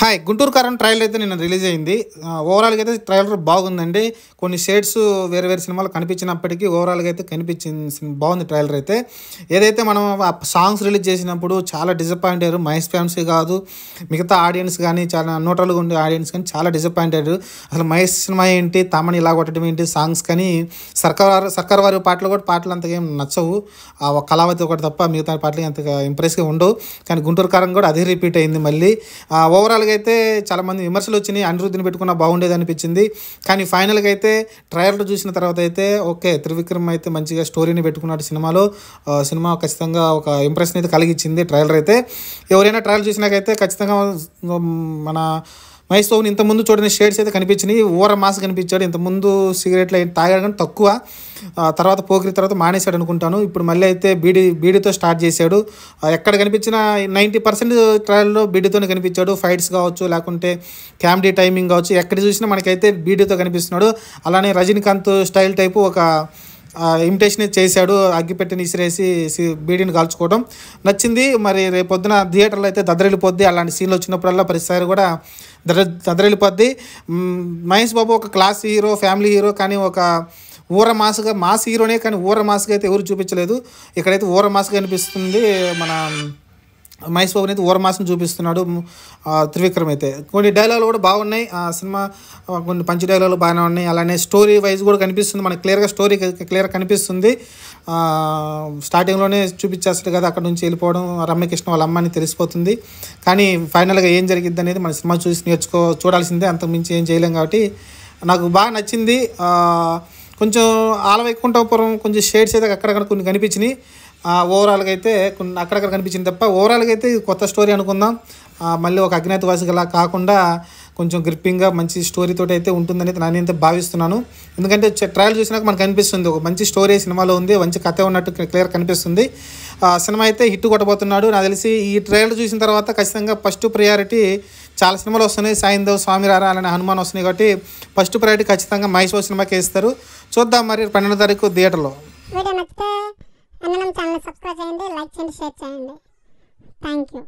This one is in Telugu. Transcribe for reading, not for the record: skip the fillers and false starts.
హాయ్ గుంటూరు కారం ట్రైలర్ అయితే నిన్న రిలీజ్ అయింది. ఓవరాల్గా అయితే ట్రైలర్ బాగుందండి. కొన్ని షేడ్స్ వేరే వేరే సినిమాలు కనిపించినప్పటికీ ఓవరాల్గా అయితే కనిపించింది, బాగుంది ట్రైలర్ అయితే. ఏదైతే మనం సాంగ్స్ రిలీజ్ చేసినప్పుడు చాలా డిసప్పాయింట్ అయ్యారు. మహేష్ ఫ్యాన్సే కాదు, మిగతా ఆడియన్స్ కానీ, చాలా న్యూట్రల్గా ఉండే ఆడియన్స్ కానీ చాలా డిసప్పాయింట్ అయ్యారు. అసలు మహేష్ సినిమా ఏంటి, తమని ఇలా కొట్టడం ఏంటి, సాంగ్స్ కానీ సర్కార్ వారి పాటలు అంతగా ఏం నచ్చవు. ఒక కళావతి ఒకటి తప్ప మిగతా పాటలు అంతగా ఇంప్రెస్గా ఉండవు. కానీ గుంటూరు కారం కూడా అదే రిపీట్ అయింది మళ్ళీ. ఓవరాల్గా అయితే చాలామంది విమర్శలు వచ్చినాయి. అనిరుద్ధిని పెట్టుకున్న బాగుండేది అనిపించింది. కానీ ఫైనల్గా అయితే ట్రయల్ చూసిన తర్వాత అయితే ఓకే, త్రివిక్రమ్ అయితే మంచిగా స్టోరీని పెట్టుకున్నాడు సినిమాలో. సినిమా ఖచ్చితంగా ఒక ఇంప్రెషన్ అయితే కలిగించింది ట్రయలర్ అయితే. ఎవరైనా ట్రయల్ చూసినాకైతే ఖచ్చితంగా మన మహేష్ బాబుని ఇంతకుముందు చూడని షేడ్స్ అయితే కనిపించినాయి. ఓవర్ మాస్ కనిపించాడు. ఇంతకుముందు సిగరెట్లు తాగాడు కానీ తక్కువ, తర్వాత పోకిరి తర్వాత మానేశాడు అనుకుంటాను. ఇప్పుడు మళ్ళీ అయితే బీడీతో స్టార్ట్ చేశాడు. ఎక్కడ కనిపించినా 90% ట్రయల్లో బీడీతోనే కనిపించాడు. ఫైట్స్ కావచ్చు, లేకుంటే కామెడీ టైమింగ్ కావచ్చు, ఎక్కడ చూసినా మనకైతే బీడీతో కనిపిస్తున్నాడు. అలానే రజనీకాంత్ స్టైల్ టైపు ఒక ఇమిటేషన్ చేశాడు. అగ్గిపెట్టిని ఇసిరేసి బీడీని కాల్చుకోవడం నచ్చింది. మరి రేపొద్దున థియేటర్లో అయితే దద్దరిల్లిపోద్ది. అలాంటి సీన్లు వచ్చినప్పుడల్లా ప్రతిసారి కూడా దద్దరిల్లిపోద్ది. మహేష్ బాబు ఒక క్లాస్ హీరో, ఫ్యామిలీ హీరో, కానీ ఒక మాస్ హీరోనే, కానీ మాస్గా అయితే ఎవరు చూపించలేదు. ఇక్కడైతే మాస్గా అనిపిస్తుంది. మన మహేష్ బాబుని అయితే మాస్ని చూపిస్తున్నాడు త్రివిక్రమ్ అయితే. కొన్ని డైలాగులు కూడా బాగున్నాయి. ఆ సినిమా కొన్ని పంచి డైలాగులు బాగానే ఉన్నాయి. అలానే స్టోరీ వైజ్ కూడా కనిపిస్తుంది మనకు, క్లియర్గా కనిపిస్తుంది. స్టార్టింగ్లోనే చూపించేస్తారు కదా, అక్కడ నుంచి వెళ్ళిపోవడం, రమ్యకృష్ణ వాళ్ళ అమ్మని తెలిసిపోతుంది. కానీ ఫైనల్గా ఏం జరిగిద్ది అనేది మన సినిమా చూసి చూడాల్సిందే, అంతకుమించి ఏం చేయలేం. కాబట్టి నాకు బాగా నచ్చింది. కొంచెం ఆలవైకుంఠపురం కొంచెం షేడ్స్ అయితే అక్కడక్కడ కొన్ని కనిపించినాయి. ఓవరాల్గా అయితే కొన్ని అక్కడక్కడ కనిపించింది తప్ప ఓవరాల్గా అయితే కొత్త స్టోరీ అనుకుందాం. మళ్ళీ ఒక అజ్ఞాతవాసిలా కాకుండా కొంచెం గ్రిప్పింగ్గా మంచి స్టోరీతో అయితే ఉంటుందని నేనైతే భావిస్తున్నాను. ఎందుకంటే ట్రయల్ చూసినాక మనకు కనిపిస్తుంది ఒక మంచి స్టోరీ సినిమాలో ఉంది, మంచి కథ ఉన్నట్టు క్లియర్ కనిపిస్తుంది. సినిమా అయితే హిట్ కొట్టబోతున్నాడు. నాకు తెలిసి ఈ ట్రయల్ చూసిన తర్వాత ఖచ్చితంగా ఫస్ట్ ప్రయారిటీ, చాలా సినిమాలు వస్తున్నాయి, సాయిందేవ్, స్వామిరారా, అలానే హనుమాన్ వస్తున్నాయి. కాబట్టి ఫస్ట్ ప్రయారిటీ ఖచ్చితంగా మహేష్ బాబు సినిమాకి ఇస్తారు. చూద్దాం మరి 12వ తారీఖు థియేటర్లో. వీడియో నచ్చితే అన్ననం ఛానల్ సబ్స్క్రైబ్ చేయండి, లైక్ చేయండి, షేర్ చేయండి. Thank you.